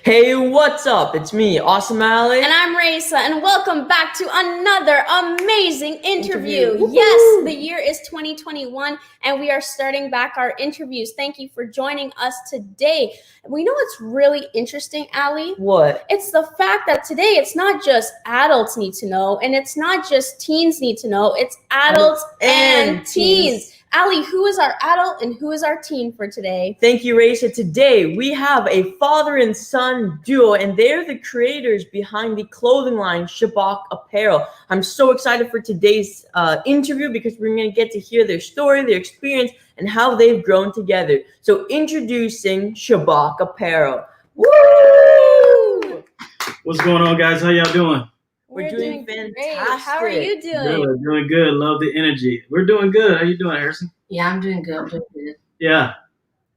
Hey, what's up? It's me, Awesome Alley. And I'm Raisa, and welcome back to another amazing interview. Woo-hoo. Yes, the year is 2021, and we are starting back our interviews. Thank you for joining us today. We know what's really interesting, Allie? What? It's the fact that today it's not just adults need to know, and it's not just teens need to know, it's adults and teens. Allie, who is our adult and who is our teen for today? Thank you, Raisha. Today we have a father and son duo, and they're the creators behind the clothing line Shaback Apparel. I'm so excited for today's interview because we're going to get to hear their story, their experience, and how they've grown together. So introducing Shaback Apparel. Woo! What's going on, guys? How y'all doing? We're doing fantastic. Great. How are you doing? Good, doing good. Love the energy. We're doing good. How you doing, Harrison? Yeah, I'm doing good. Yeah.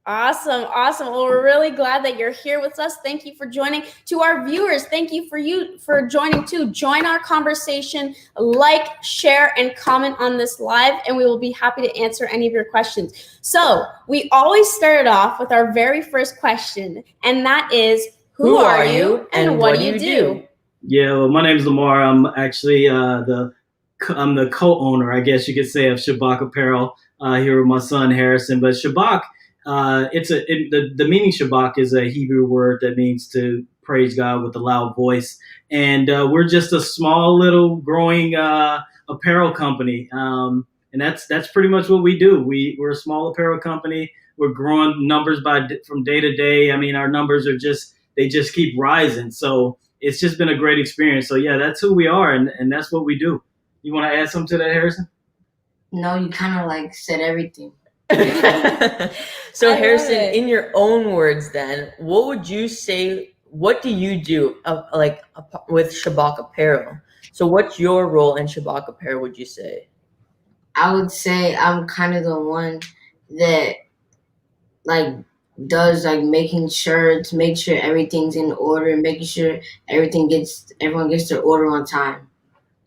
Awesome. Well, we're really glad that you're here with us. Thank you for joining. To our viewers, thank you for joining too. Join our conversation, like, share, and comment on this live, and we will be happy to answer any of your questions. So we always started off with our very first question, and that is, who are you and what do you do? Yeah, well, my name is Lamar. I'm actually I'm the co-owner, I guess you could say, of Shaback Apparel here with my son Harrison. But Shaback, the meaning Shaback is a Hebrew word that means to praise God with a loud voice, and we're just a small little growing apparel company, and that's pretty much what we do. We're a small apparel company. We're growing numbers from day to day. I mean, our numbers they just keep rising. So it's just been a great experience. So yeah, that's who we are, and that's what we do. You want to add something to that, Harrison? No, you kind of said everything. So Harrison, in your own words then, what would you say, what do you do with Shaback Apparel? So what's your role in Shaback Apparel, would you say? I would say I'm kind of the one that does making shirts, make sure everything's in order, making sure everyone gets their order on time.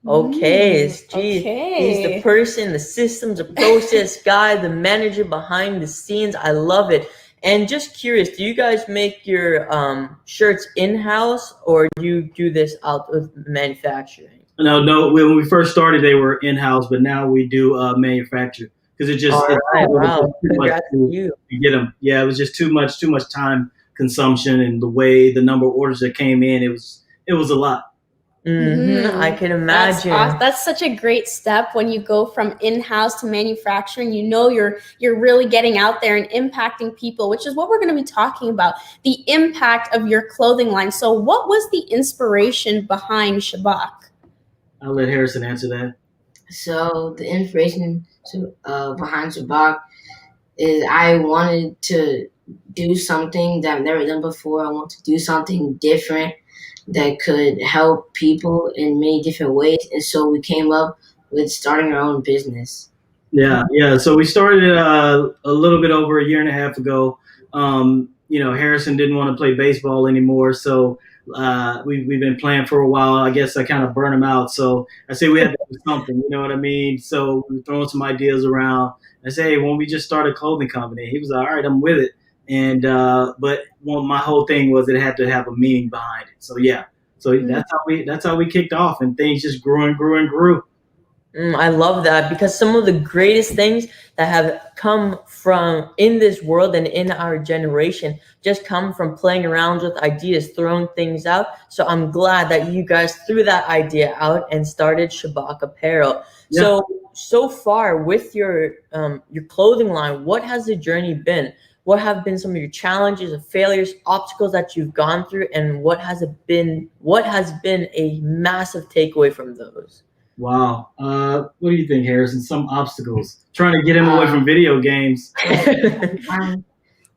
Okay, Okay. He's the person, the systems, the process guy, the manager behind the scenes. I love it. And just curious, do you guys make your shirts in-house, or do you do this out of manufacturing? No. When we first started, they were in-house, but now we do manufacture because it just Wow. Congrats to you. To get them. Yeah, it was just too much time consumption, and the number of orders that came in, it was a lot. Mm-hmm. I can imagine. That's such a great step when you go from in-house to manufacturing. You know you're really getting out there and impacting people, which is what we're going to be talking about, the impact of your clothing line. So what was the inspiration behind Shaback? I'll let Harrison answer that. So the inspiration behind Shaback is I wanted to do something that I've never done before. I want to do something different that could help people in many different ways. And so we came up with starting our own business. Yeah. So we started a little bit over a year and a half ago. Harrison didn't want to play baseball anymore, so we've been playing for a while. I guess I kind of burned him out. So I said we had to do something, you know what I mean? So we were throwing some ideas around. I said, hey, why don't we just start a clothing company? He was like, all right, I'm with it. And but my whole thing was it had to have a meaning behind it. So yeah, that's how we kicked off, and things just grew and grew and grew. I love that, because some of the greatest things that have come from in this world and in our generation just come from playing around with ideas, throwing things out. So I'm glad that you guys threw that idea out and started Shaback Apparel. Yeah. So far with your clothing line, what has the journey been? What have been some of your challenges, or failures, obstacles that you've gone through, and what has been a massive takeaway from those? Wow. What do you think, Harrison? Some obstacles. Trying to get him away from video games.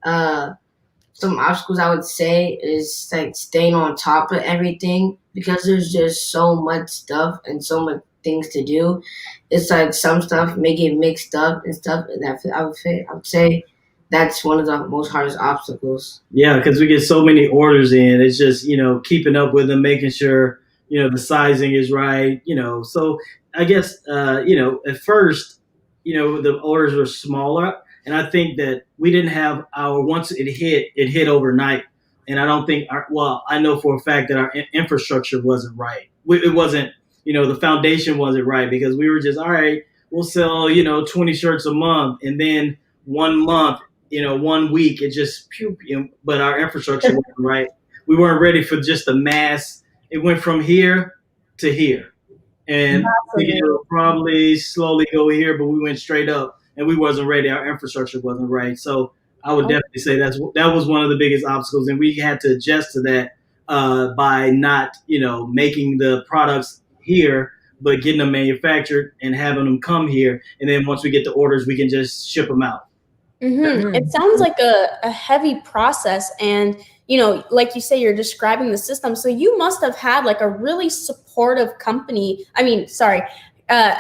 Some obstacles I would say is staying on top of everything, because there's just so much stuff and so much things to do. It's some stuff may get mixed up and stuff. And I would say that's one of the most hardest obstacles. Yeah, because we get so many orders in. It's just, keeping up with them, making sure, the sizing is right, So I guess, at first, the orders were smaller. And I think that we didn't have once it hit overnight. And I don't think I know for a fact that our infrastructure wasn't right. It wasn't, the foundation wasn't right, because we were just, all right, we'll sell, 20 shirts a month. And then 1 month, 1 week, it just, but our infrastructure wasn't right. We weren't ready for just the mass. It went from here to here. And we would probably slowly go here, but we went straight up, and we wasn't ready. Our infrastructure wasn't right. So I would definitely say that was one of the biggest obstacles, and we had to adjust to that by not, making the products here, but getting them manufactured and having them come here. And then once we get the orders, we can just ship them out. It sounds like a heavy process, and like you say, you're describing the system, so you must have had like a really supportive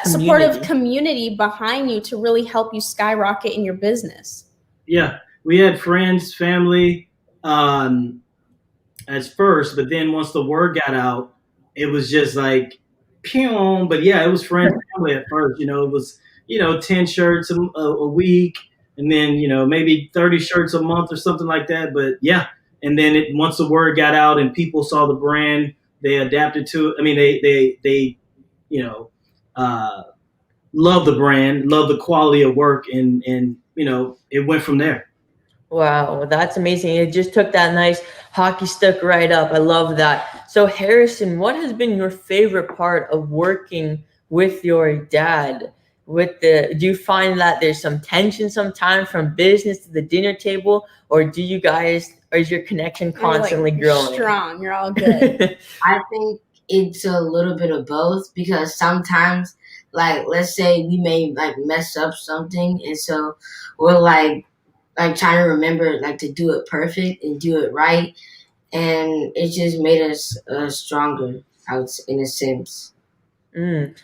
supportive community behind you to really help you skyrocket in your business. Yeah, we had friends, family as first, but then once the word got out, it was just like pew. But yeah, it was friends, family at first. It was 10 shirts a week, and then maybe 30 shirts a month or something like that. But yeah, and then once the word got out and people saw the brand, they adapted to it. I mean, they love the brand, love the quality of work, and it went from there. Wow, that's amazing. It just took that nice hockey stick right up. I love that. So Harrison, what has been your favorite part of working with your dad? Do you find that there's some tension sometimes from business to the dinner table, or is your connection constantly growing? Strong, you're all good. I think it's a little bit of both, because sometimes, like, let's say we may like mess up something, and so we're like trying to remember like to do it perfect and do it right, and it just made us stronger, in a sense. And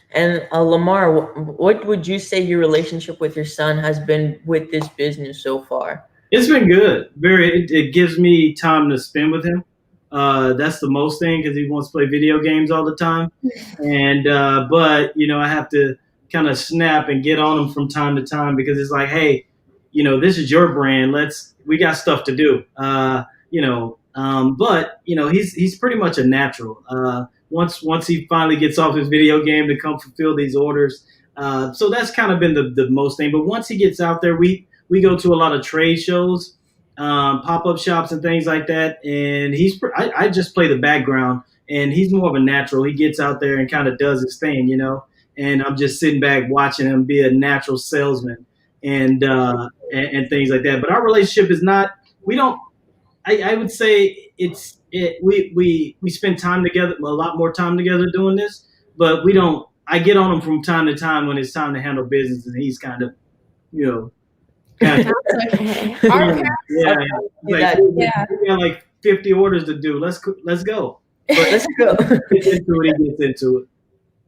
Lamar, what would you say your relationship with your son has been with this business so far? It's been good. It gives me time to spend with him. That's the most thing, because he wants to play video games all the time. And but I have to kind of snap and get on him from time to time, because it's like, hey, this is your brand. We got stuff to do. But he's pretty much a natural. Once he finally gets off his video game to come fulfill these orders. So that's kind of been the most thing. But once he gets out there, we go to a lot of trade shows, pop-up shops and things like that. And I just play the background, and he's more of a natural. He gets out there and kind of does his thing, and I'm just sitting back watching him be a natural salesman and things like that. But our relationship is not, I would say we spend time together, a lot more time together doing this, but I get on him from time to time when it's time to handle business, and he's kind of, That's okay. Our parents, we got like 50 orders to do. Let's go. But Let's go. He gets into it.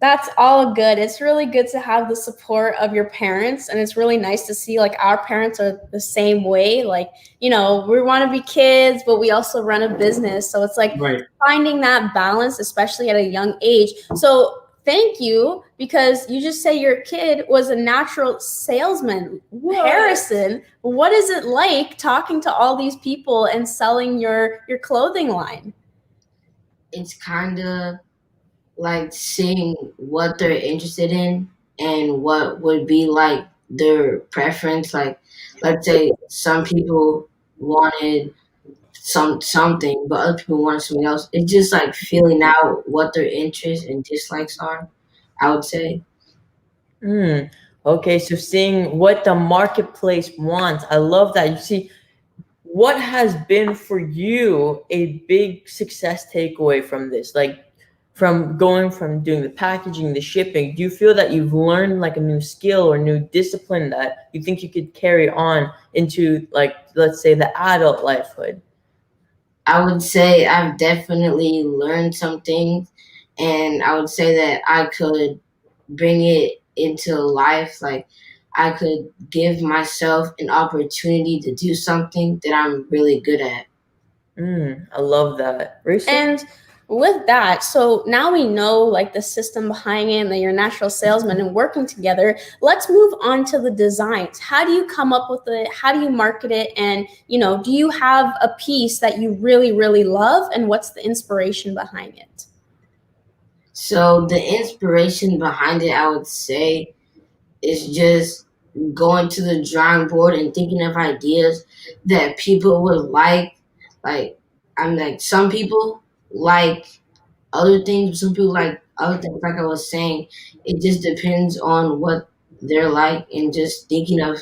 That's all good. It's really good to have the support of your parents, and it's really nice to see like our parents are the same way. Like, we want to be kids, but we also run a business. So it's like finding that balance, especially at a young age. So thank you, because you just say your kid was a natural salesman. What? Harrison, what is it like talking to all these people and selling your clothing line? It's kind of like seeing what they're interested in and what would be like their preference. Like, let's say some people wanted something, but other people wanted something else. It's just like feeling out what their interests and dislikes are, I would say. Okay, so seeing what the marketplace wants. I love that. You see, what has been for you a big success takeaway from this? Like, from doing the packaging, the shipping, do you feel that you've learned like a new skill or new discipline that you think you could carry on into, like, let's say, the adult lifehood? I would say I've definitely learned some things, and I would say that I could bring it into life. Like, I could give myself an opportunity to do something that I'm really good at. I love that. Rachel? And With that, so now we know like the system behind it and that you're natural salesmen and working together. Let's move on to the designs. How do you come up with it? How do you market it? And do you have a piece that you really, really love? And what's the inspiration behind it? So the inspiration behind it, I would say, is just going to the drawing board and thinking of ideas that people would like. Like, I'm like, some people like other things, some people like other things. Like I was saying, it just depends on what they're like, and just thinking of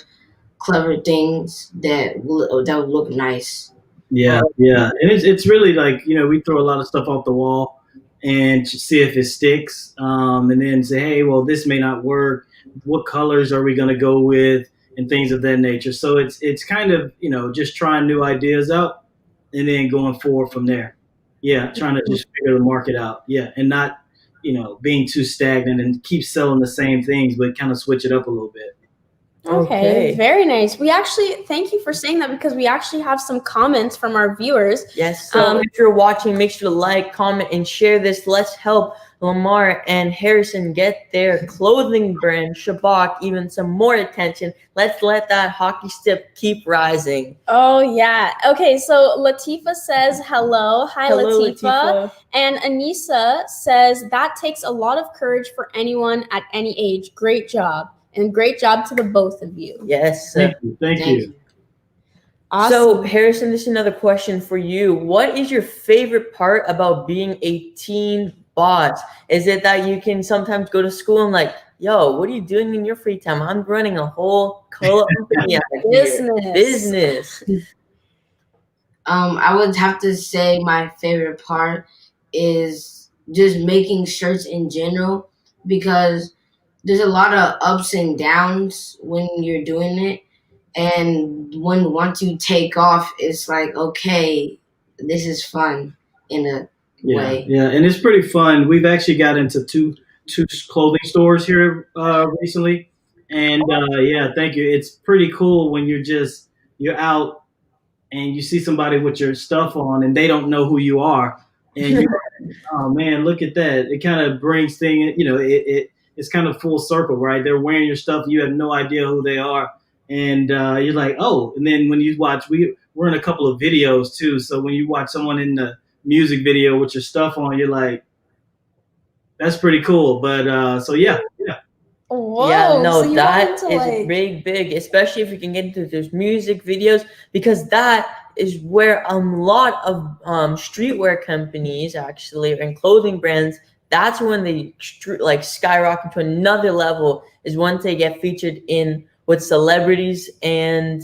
clever things that would look nice. Yeah, yeah, and it's really like we throw a lot of stuff off the wall and see if it sticks, and then say, hey, well, this may not work. What colors are we going to go with, and things of that nature. So it's kind of just trying new ideas out, and then going forward from there. Yeah, trying to just figure the market out. Yeah, and not being too stagnant and keep selling the same things, but kind of switch it up a little bit. Okay, very nice. We actually thank you for saying that, because we actually have some comments from our viewers. Yes. So if you're watching, make sure to like, comment, and share this. Let's help Lamar and Harrison get their clothing brand, Shaback, even some more attention. Let's let that hockey stick keep rising. Oh, yeah. Okay, so Latifa says hello. Hi, Hello, Latifa. And Anissa says that takes a lot of courage for anyone at any age. Great job. And great job to the both of you. Yes. Thank you. Thank you. Awesome. So, Harrison, this is another question for you. What is your favorite part about being a teen boss? Is it that you can sometimes go to school and like, yo, what are you doing in your free time? I'm running a whole company business. I would have to say my favorite part is just making shirts in general, because there's a lot of ups and downs when you're doing it, and once you take off, it's like, okay, this is fun in a way. Yeah, and it's pretty fun. We've actually got into two clothing stores here recently, and yeah, thank you. It's pretty cool when you're out and you see somebody with your stuff on and they don't know who you are, and you're like, oh man, look at that. It kind of brings things, it's kind of full circle, right? They're wearing your stuff, you have no idea who they are, and you're like, oh. And then when you watch, we're in a couple of videos too, so when you watch someone in the music video with your stuff on, you're like, that's pretty cool. But so yeah. Whoa, yeah, no, so that is big, especially if you can get into those music videos, because that is where a lot of streetwear companies actually and clothing brands, that's when they like skyrocket to another level, is once they get featured in with celebrities and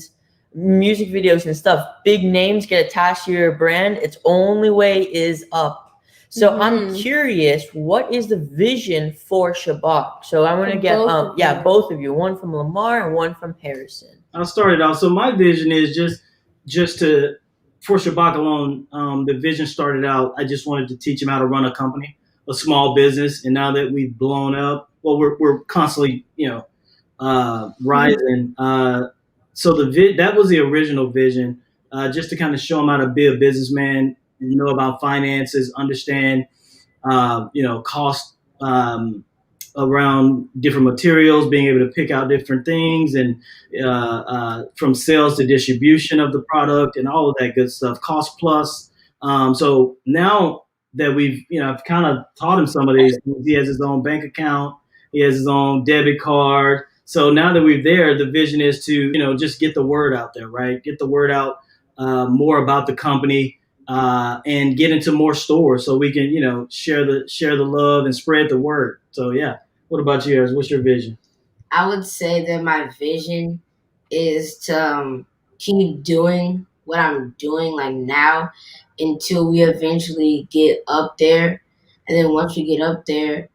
music videos and stuff. Big names get attached to your brand. Its only way is up. So I'm curious, what is the vision for Shaback? So I want to get both of you, one from Lamar and one from Harrison. I'll start it off. So my vision is just to, for Shaback alone, the vision started out, I just wanted to teach him how to run a company, a small business. And now that we've blown up, well, we're constantly, rising. So that was the original vision, just to kind of show him how to be a businessman, know about finances, understand, cost around different materials, being able to pick out different things, and from sales to distribution of the product and all of that good stuff, cost plus. So now that I've kind of taught him some of these things, he has his own bank account, he has his own debit card. So now that we're there, the vision is to, just get the word out there, right? Get the word out more about the company, and get into more stores so we can, share the love and spread the word. So yeah. What about you, Harris? What's your vision? I would say that my vision is to keep doing what I'm doing like now until we eventually get up there. And then once we get up there,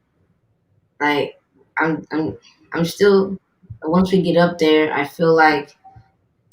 like I'm still, once we get up there, I feel like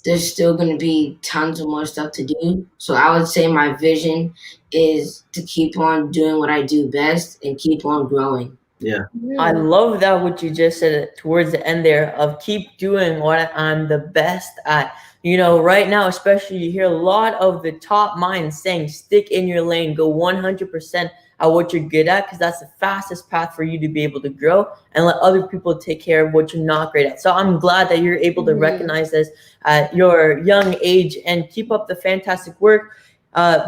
there's still going to be tons of more stuff to do. So I would say my vision is to keep on doing what I do best and keep on growing. Yeah. I love that what you just said towards the end there of keep doing what I'm the best at. You know, right now, especially you hear a lot of the top minds saying stick in your lane, go 100% at what you're good at, because that's the fastest path for you to be able to grow and let other people take care of what you're not great at. So I'm glad that you're able to recognize this at your young age and keep up the fantastic work.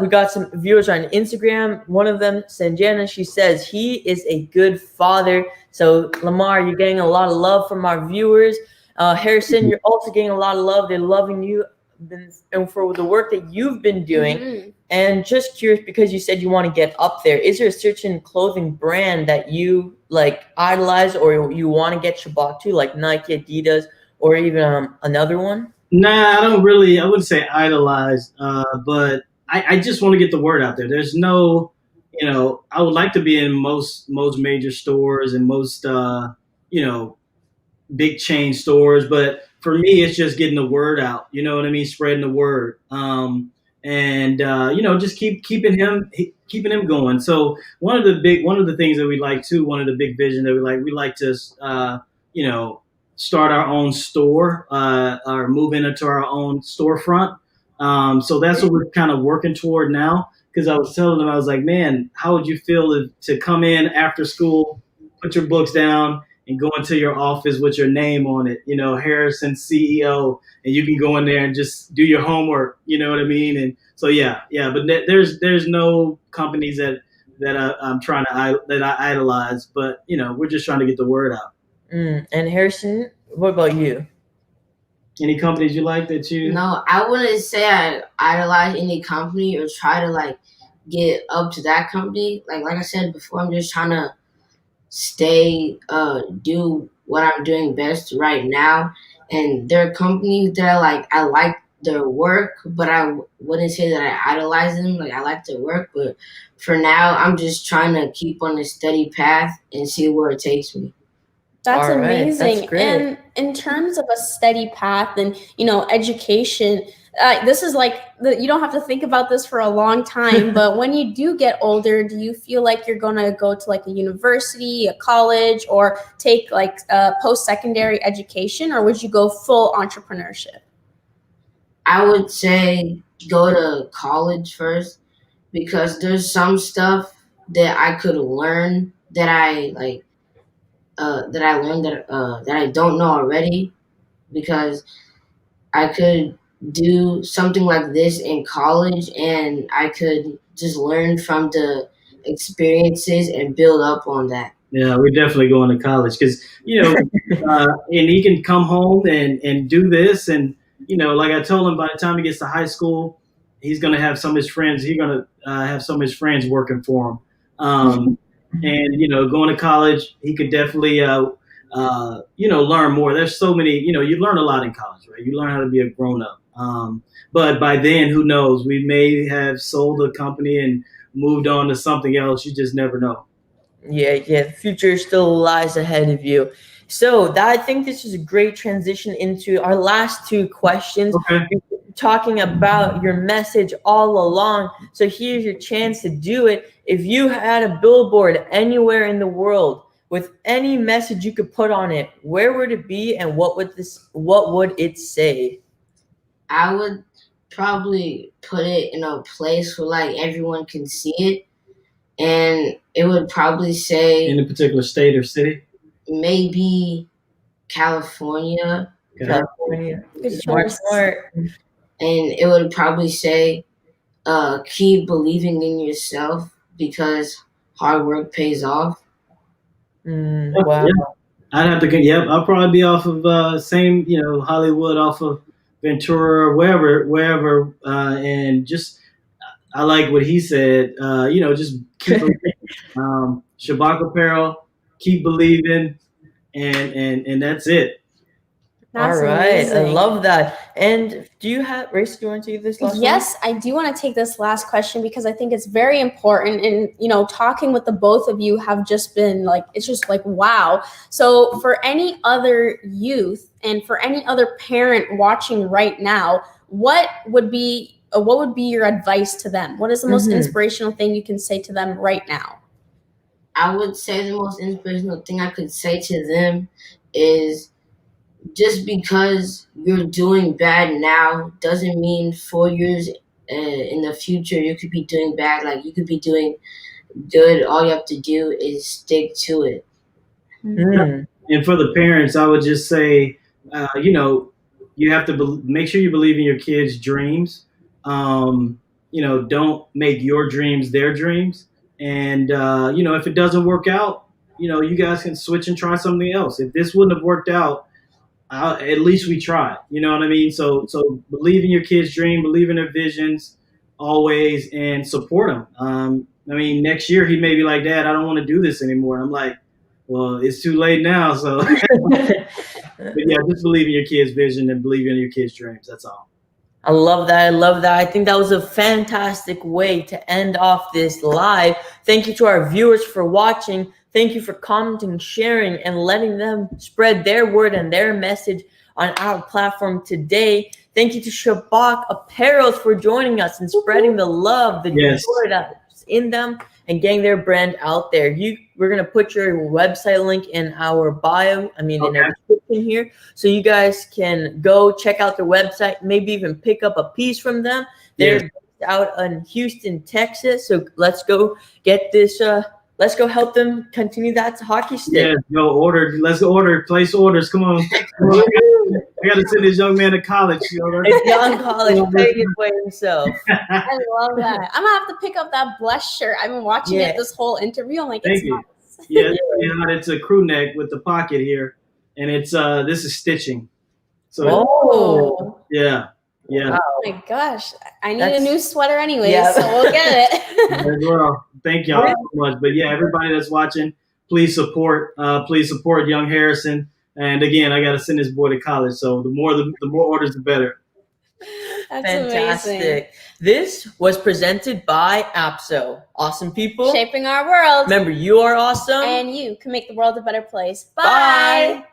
We got some viewers on Instagram. One of them, Sanjana, she says he is a good father. So Lamar, you're getting a lot of love from our viewers. Harrison, you're also getting a lot of love. They're loving you and for the work that you've been doing. And just curious, because you said you want to get up there, is there a certain clothing brand that you like idolize or you want to get Shabak to, like Nike, Adidas, or even another one? Nah, I wouldn't say idolize, but I just want to get the word out there. There's no, I would like to be in most major stores and most, big chain stores, but for me, it's just getting the word out. You know what I mean? Spreading the word, and just keeping him going. So one of the things that we like too, one of the big vision that we like to, start our own store, or move into our own storefront. So that's what we're kind of working toward now. Because I was telling them, I was like, man, how would you feel to come in after school, put your books down, and go into your office with your name on it, Harrison CEO, and you can go in there and just do your homework, you know what I mean? And so, yeah. But there's no companies that I'm trying to that I idolize, but we're just trying to get the word out. And Harrison, what about you? Any companies you like that you? No, I wouldn't say I idolize any company or try to like get up to that company. Like I said before, I'm just trying to stay do what I'm doing best right now. And there are companies that I like their work, but I wouldn't say that I idolize them. Like I like their work, but for now I'm just trying to keep on a steady path and see where it takes me. That's All right, amazing. that's great. And in terms of a steady path and, education, this is you don't have to think about this for a long time, but when you do get older, do you feel like you're going to go to like a university, a college, or take like post-secondary education, or would you go full entrepreneurship? I would say go to college first because there's some stuff that I could learn that I like that I learned that I don't know already, because I could do something like this in college and I could just learn from the experiences and build up on that. Yeah, we're definitely going to college because and he can come home and do this, and like I told him, by the time he gets to high school, he's gonna have some of his friends. He's gonna have some of his friends working for him, and going to college, he could definitely learn more. There's so many, you learn a lot in college, right? You learn how to be a grown up. But by then, who knows? We may have sold the company and moved on to something else. You just never know. Yeah, the future still lies ahead of you. So I think this is a great transition into our last two questions. Okay. Talking about your message all along. So here's your chance to do it. If you had a billboard anywhere in the world with any message you could put on it, where would it be and what would it say? I would probably put it in a place where everyone can see it, and it would probably say in a particular state or city. Maybe California. California. Smart. And it would probably say, keep believing in yourself because hard work pays off. Wow. Yeah. I'd have to. Yep, I'll probably be off of same, Hollywood, off of Ventura, or wherever, and just I like what he said. Just keep Shaback Apparel, keep believing, and that's it. That's all right, amazing. I love that. And do you want to take this last Yes, I do want to take this last question because I think it's very important. And, talking with the both of you have just been it's just wow. So for any other youth and for any other parent watching right now, what would be your advice to them? What is the most inspirational thing you can say to them right now? I would say the most inspirational thing I could say to them is just because you're doing bad now doesn't mean 4 years in the future you could be doing bad. Like you could be doing good. All you have to do is stick to it. Mm. And for the parents, I would just say, you have to make sure you believe in your kids' dreams. Don't make your dreams their dreams. And, if it doesn't work out, you guys can switch and try something else. If this wouldn't have worked out, at least we tried. You know what I mean? So believe in your kids' dream, believe in their visions always, and support them. Next year he may be like, Dad, I don't want to do this anymore. And I'm like, well, it's too late now. So, but yeah, just believe in your kids' vision and believe in your kids' dreams. That's all. I love that. I love that. I think that was a fantastic way to end off this live. Thank you to our viewers for watching. Thank you for commenting, sharing, and letting them spread their word and their message on our platform today. Thank you to Shaback Apparel for joining us and spreading the love, the joy that's in them, and getting their brand out there. We're gonna put your website link in our bio. In our description here, so you guys can go check out their website. Maybe even pick up a piece from them. They're based out in Houston, Texas. So let's go get this. Let's go help them continue that hockey stick. Yeah, go order. Let's go order. Place orders. Come on. I got to send this young man to college. It's young college, paying his way himself. I love that. I'm gonna have to pick up that blush shirt. I've been watching it this whole interview. I'm like, Thank you. Nice. Yeah, it's a crew neck with the pocket here, and it's this is stitching. So yeah. Oh my gosh, I need a new sweater anyway, so we'll get it. Well, thank y'all so much. But yeah, everybody that's watching, please support young Harrison. And again, I got to send this boy to college, so the more orders, the better. That's fantastic. Amazing. This was presented by APSO. Awesome people shaping our world. Remember, you are awesome, and you can make the world a better place. Bye.